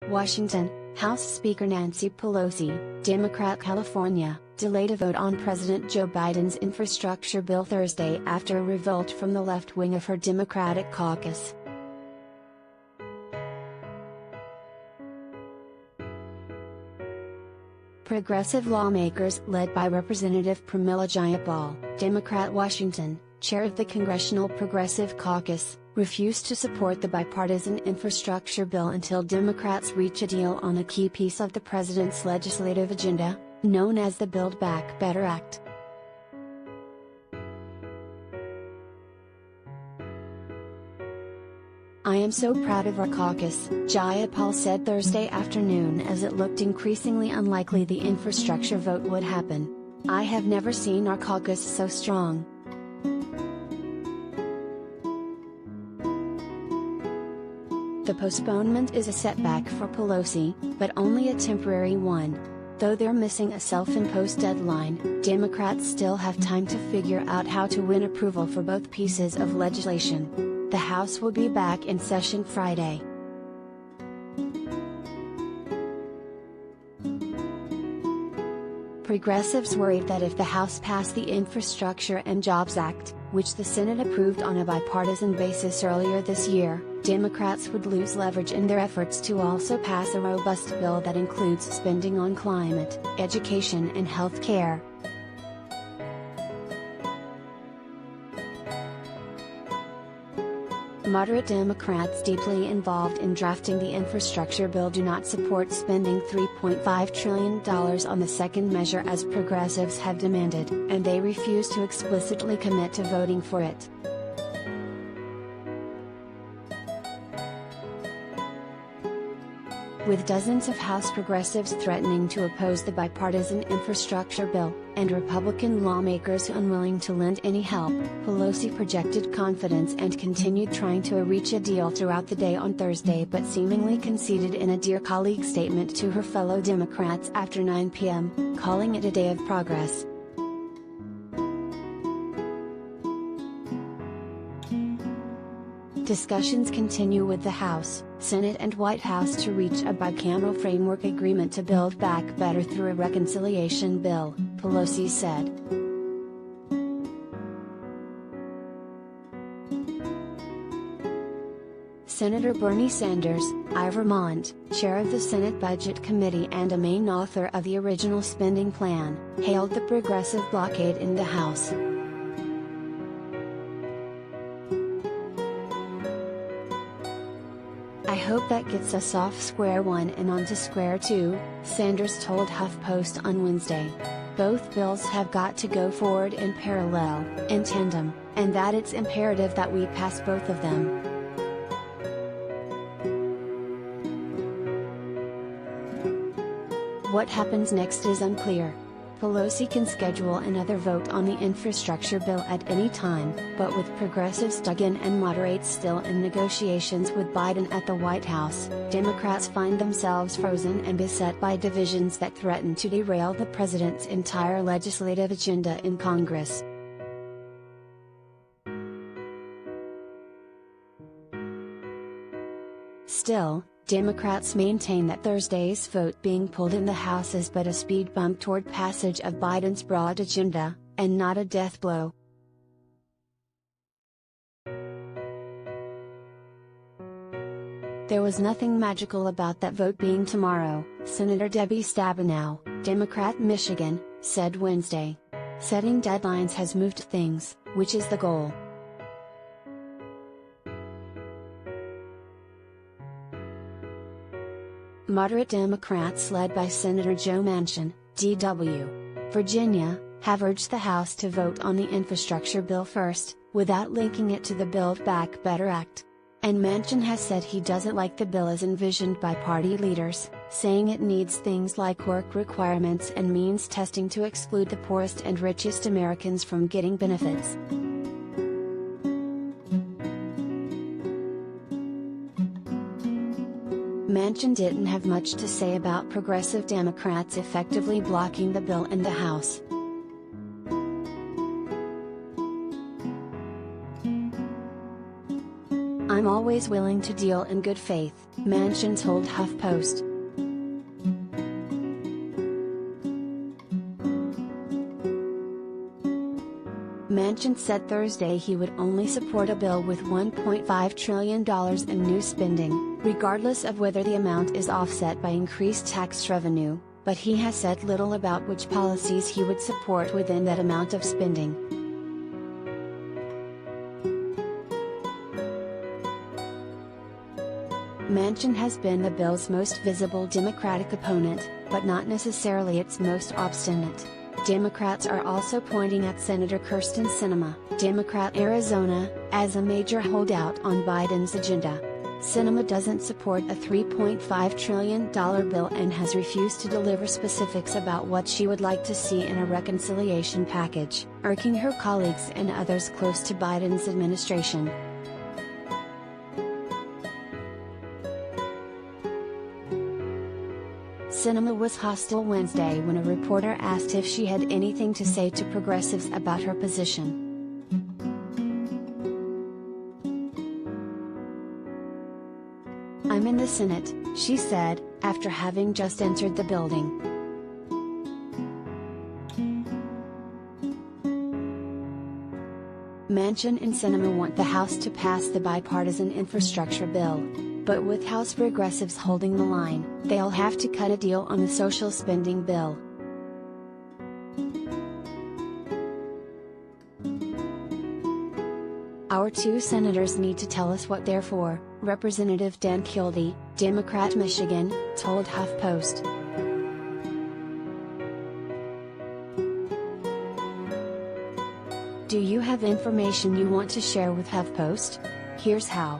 Washington, House Speaker Nancy Pelosi, Democrat California, delayed a vote on President Joe Biden's infrastructure bill Thursday after a revolt from the left wing of her Democratic caucus. Progressive lawmakers led by Representative Pramila Jayapal, Democrat Washington, chair of the Congressional Progressive Caucus, refused to support the bipartisan infrastructure bill until Democrats reach a deal on a key piece of the president's legislative agenda, known as the Build Back Better Act. "I am so proud of our caucus," Jayapal said Thursday afternoon as it looked increasingly unlikely the infrastructure vote would happen. "I have never seen our caucus so strong." The postponement is a setback for Pelosi, but only a temporary one. Though they're missing a self-imposed deadline, Democrats still have time to figure out how to win approval for both pieces of legislation. The House will be back in session Friday. Progressives worried that if the House passed the Infrastructure and Jobs Act, which the Senate approved on a bipartisan basis earlier this year, Democrats would lose leverage in their efforts to also pass a robust bill that includes spending on climate, education and health care. Moderate Democrats deeply involved in drafting the infrastructure bill do not support spending $3.5 trillion on the second measure as progressives have demanded, and they refuse to explicitly commit to voting for it. With dozens of House progressives threatening to oppose the bipartisan infrastructure bill, and Republican lawmakers unwilling to lend any help, Pelosi projected confidence and continued trying to reach a deal throughout the day on Thursday but seemingly conceded in a Dear Colleague statement to her fellow Democrats after 9 p.m., calling it a day of progress. Discussions continue with the House, Senate and White House to reach a bicameral framework agreement to build back better through a reconciliation bill, Pelosi said. Senator Bernie Sanders, I. Vermont, chair of the Senate Budget Committee and a main author of the original spending plan, hailed the progressive blockade in the House. "I hope that gets us off square one and onto square two," Sanders told HuffPost on Wednesday. "Both bills have got to go forward in parallel, in tandem, and that it's imperative that we pass both of them." What happens next is unclear. Pelosi can schedule another vote on the infrastructure bill at any time, but with progressives dug in and moderates still in negotiations with Biden at the White House, Democrats find themselves frozen and beset by divisions that threaten to derail the president's entire legislative agenda in Congress. Still, Democrats maintain that Thursday's vote being pulled in the House is but a speed bump toward passage of Biden's broad agenda, and not a death blow. "There was nothing magical about that vote being tomorrow," Senator Debbie Stabenow, Democrat Michigan, said Wednesday. "Setting deadlines has moved things, which is the goal." Moderate Democrats led by Senator Joe Manchin, D.W. Virginia, have urged the House to vote on the infrastructure bill first, without linking it to the Build Back Better Act. And Manchin has said he doesn't like the bill as envisioned by party leaders, saying it needs things like work requirements and means testing to exclude the poorest and richest Americans from getting benefits. Manchin didn't have much to say about progressive Democrats effectively blocking the bill in the House. I'm always willing to deal in good faith, Manchin told HuffPost. Manchin said Thursday he would only support a bill with $1.5 trillion in new spending, regardless of whether the amount is offset by increased tax revenue, but he has said little about which policies he would support within that amount of spending. Manchin has been the bill's most visible Democratic opponent, but not necessarily its most obstinate. Democrats are also pointing at Senator Kyrsten Sinema, Democrat Arizona, as a major holdout on Biden's agenda. Sinema doesn't support a $3.5 trillion bill and has refused to deliver specifics about what she would like to see in a reconciliation package, irking her colleagues and others close to Biden's administration. Sinema was hostile Wednesday when a reporter asked if she had anything to say to progressives about her position. "I'm in the Senate," she said, after having just entered the building. Manchin and Sinema want the House to pass the bipartisan infrastructure bill. But with House progressives holding the line, they'll have to cut a deal on the social spending bill. "Our two senators need to tell us what they're for," Representative Dan Kildee, Democrat Michigan, told HuffPost. Do you have information you want to share with HuffPost? Here's how.